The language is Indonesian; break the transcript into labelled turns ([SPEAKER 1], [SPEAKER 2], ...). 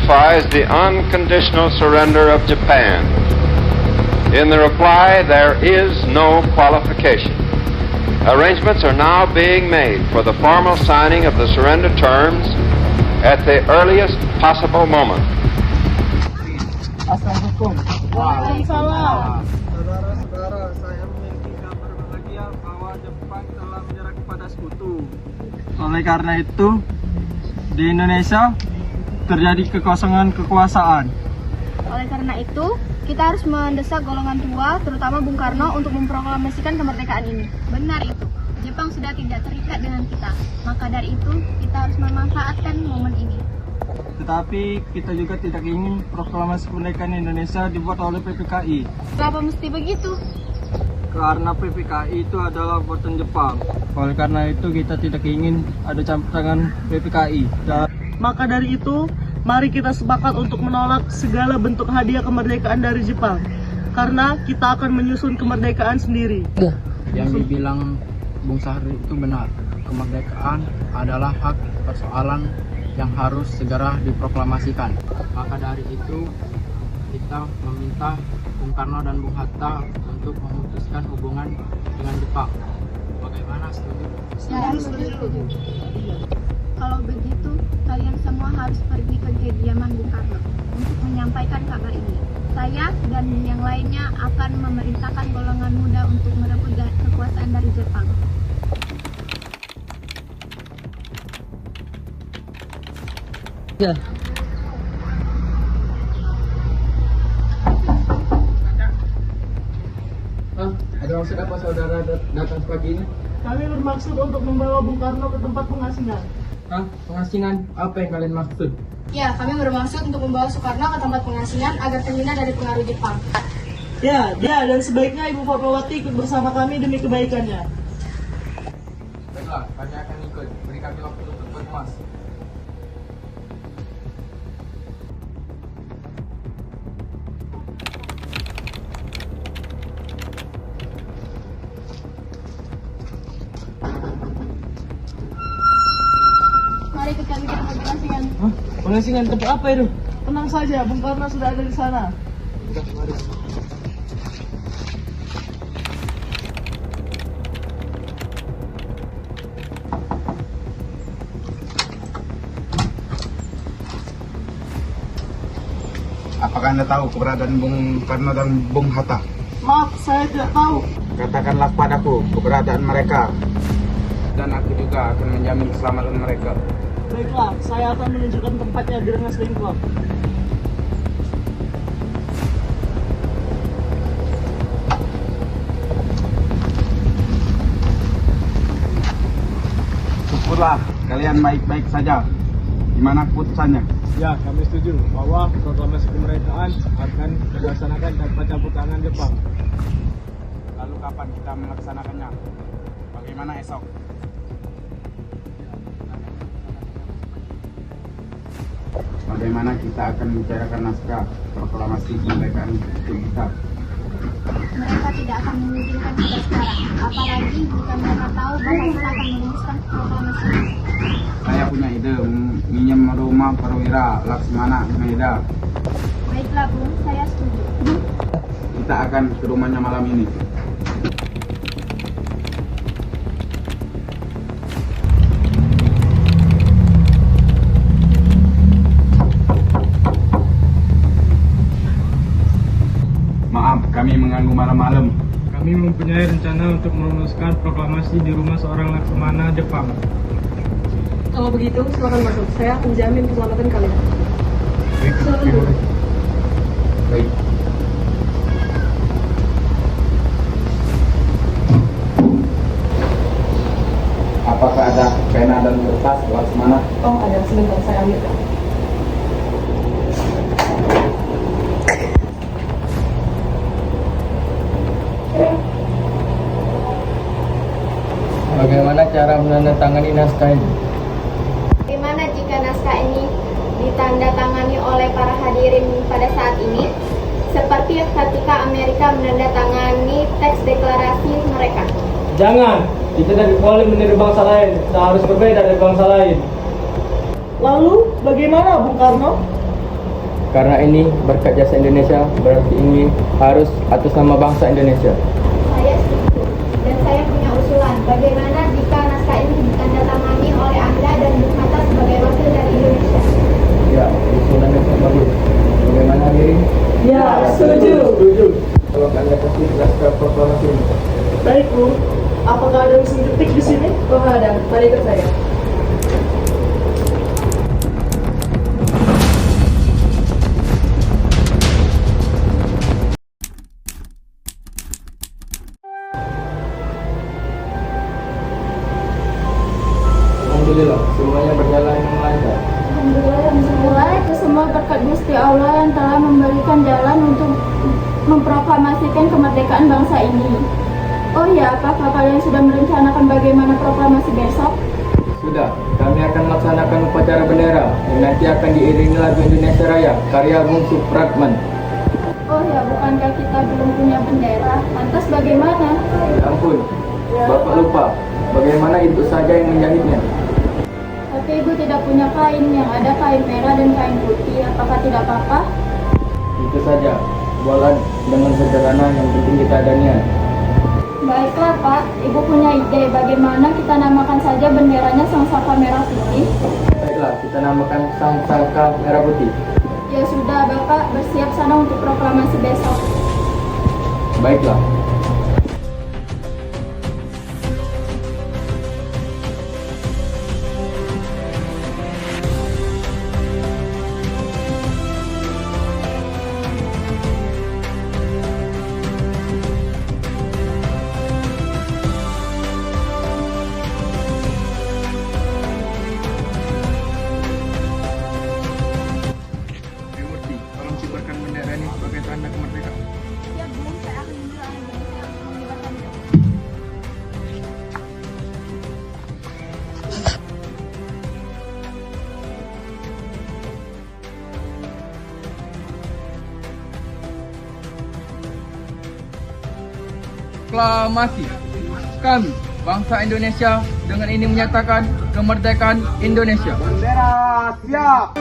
[SPEAKER 1] signifies the unconditional surrender of Japan. In the reply, there is no qualification. Arrangements are now being made for the formal signing of the surrender terms at the earliest possible moment.
[SPEAKER 2] Assalamualaikum.
[SPEAKER 3] Waalaikumsalam.
[SPEAKER 2] Saudara-saudara, saya memiliki kabar bahagia bahwa Jepang telah menyerah kepada sekutu. Oleh karena itu, di Indonesia terjadi kekosongan kekuasaan.
[SPEAKER 3] Oleh karena itu, kita harus mendesak golongan tua, terutama Bung Karno, untuk memproklamasikan kemerdekaan ini. Benar itu, Jepang sudah tidak terikat dengan kita. Maka dari itu, kita harus memanfaatkan momen ini.
[SPEAKER 2] Tetapi kita juga tidak ingin proklamasi kemerdekaan Indonesia dibuat oleh PPKI.
[SPEAKER 3] Kenapa mesti begitu?
[SPEAKER 2] Karena PPKI itu adalah buatan Jepang. Oleh karena itu kita tidak ingin ada campur tangan PPKI. Maka dari itu, mari kita sepakat untuk menolak segala bentuk hadiah kemerdekaan dari Jepang. Karena kita akan menyusun kemerdekaan sendiri.
[SPEAKER 4] Yang dibilang Bung Sahri itu benar. Kemerdekaan adalah hak persoalan yang harus segera diproklamasikan. Maka dari itu, kita meminta Bung Karno dan Bung Hatta untuk memutuskan hubungan dengan Jepang. Bagaimana, setuju?
[SPEAKER 3] Ya, setuju. Kalau begitu, kalian semua harus pergi ke kediaman Bung Karno untuk menyampaikan kabar ini. Saya dan yang lainnya akan memerintahkan golongan muda untuk merebut kekuasaan dari Jepang.
[SPEAKER 2] Ya.
[SPEAKER 4] Ada maksud apa saudara datang pagi ini?
[SPEAKER 2] Kami bermaksud untuk membawa Bung Karno ke tempat pengasingan.
[SPEAKER 4] Pengasingan? Apa yang kalian maksud?
[SPEAKER 3] Ya, kami bermaksud untuk membawa Soekarno ke tempat pengasingan agar terhindar dari pengaruh Jepang.
[SPEAKER 2] Ya, dan sebaiknya Ibu Fatmawati ikut bersama kami demi kebaikannya.
[SPEAKER 4] Baiklah, kami akan ikut. Beri kami waktu untuk berkemas.
[SPEAKER 3] Mari kita lihat tempat pengasingan.
[SPEAKER 2] Pengasingan tempat apa itu? Tenang saja, Bung Karno sudah ada di sana.
[SPEAKER 5] Apakah Anda tahu keberadaan Bung Karno dan Bung Hatta?
[SPEAKER 2] Maaf, saya tidak tahu.
[SPEAKER 5] Katakanlah padaku keberadaan mereka.
[SPEAKER 4] Dan aku juga akan menjamin keselamatan mereka.
[SPEAKER 2] Baiklah, saya akan menunjukkan tempatnya di Rengas Dengklok.
[SPEAKER 5] Syukurlah kalian baik-baik saja. Gimana keputusannya?
[SPEAKER 2] Ya, kami setuju bahwa proklamasi kemerdekaan akan dilaksanakan tanpa campur tangan Jepang.
[SPEAKER 5] Lalu kapan kita melaksanakannya? Bagaimana esok? Bagaimana kita akan membicarakan naskah proklamasi kemerdekaan itu kita?
[SPEAKER 3] Mereka tidak akan mengizinkan kita sekarang, apalagi jika mereka tahu bahwa kita akan merumuskan proklamasi ini.
[SPEAKER 5] Saya punya ide minjem rumah perwira Laksmana Meda.
[SPEAKER 3] Baiklah Bung, saya setuju.
[SPEAKER 5] Kita akan ke rumahnya malam ini. Maaf, kami mengganggu malam-malam.
[SPEAKER 2] Kami mempunyai rencana untuk merumuskan proklamasi di rumah seorang Laksamana Jepang.
[SPEAKER 6] Kalau begitu, silakan masuk. Saya akan jamin keselamatan kalian.
[SPEAKER 5] Baik. Apakah ada pena dan kertas Laksmana?
[SPEAKER 6] Oh, ada. Sebentar, saya ambilkan.
[SPEAKER 4] Bagaimana cara menandatangani naskah ini?
[SPEAKER 3] Bagaimana jika naskah ini ditandatangani oleh para hadirin pada saat ini? Seperti ketika Amerika menandatangani teks deklarasi mereka.
[SPEAKER 2] Jangan, kita tidak boleh meniru bangsa lain. Kita harus berbeda dari bangsa lain. Lalu, bagaimana Bung Karno?
[SPEAKER 4] Karena ini berkat jasa Indonesia, berarti ini harus atas nama bangsa Indonesia.
[SPEAKER 3] Saya setuju. Dan saya punya usulan. Bagaimana jika naskah ini ditandatangani oleh Anda dan Bung Hatta sebagai wakil dari Indonesia?
[SPEAKER 4] Ya, usulan yang sangat bagus. Bagaimana diri?
[SPEAKER 6] Ya, setuju.
[SPEAKER 4] Kalau Anda kasih naskah proklamasi ini.
[SPEAKER 6] Baik, Bu. Apakah ada mesin ketik di sini? Oh, ada. Mari ikut saya.
[SPEAKER 4] Alhamdulillah, semuanya berjalan dengan lancar.
[SPEAKER 3] Alhamdulillah, itu semua berkat Gusti Allah yang telah memberikan jalan untuk memproklamasikan kemerdekaan bangsa ini. Oh ya, apakah kalian sudah merencanakan bagaimana proklamasi besok?
[SPEAKER 4] Sudah, kami akan melaksanakan upacara bendera yang nanti akan diiringi lagu Indonesia Raya karya Bung Supratman.
[SPEAKER 3] Oh ya, bukankah kita belum punya bendera? Lantas bagaimana?
[SPEAKER 4] Ya ampun, Bapak lupa. Bagaimana itu saja yang menjahitnya?
[SPEAKER 3] Tapi Ibu tidak punya kain, yang ada kain merah dan kain putih. Apakah tidak apa-apa?
[SPEAKER 4] Itu saja, buatlah dengan sederhana, yang penting kita ada niat.
[SPEAKER 3] Baiklah Pak, Ibu punya ide bagaimana kita namakan saja benderanya Sang Saka Merah Putih?
[SPEAKER 4] Baiklah, kita namakan Sang Saka Merah Putih.
[SPEAKER 3] Ya sudah, Bapak bersiap sana untuk proklamasi besok.
[SPEAKER 4] Baiklah. Murti, tolong kibarkan bendera ini sebagai tanda kemerdekaan.
[SPEAKER 3] Ya Bu, saya akan bilang Indonesia yang mengibarkannya.
[SPEAKER 4] Proklamasi. Kami, bangsa Indonesia, dengan ini menyatakan kemerdekaan Indonesia.
[SPEAKER 5] Bendera siap.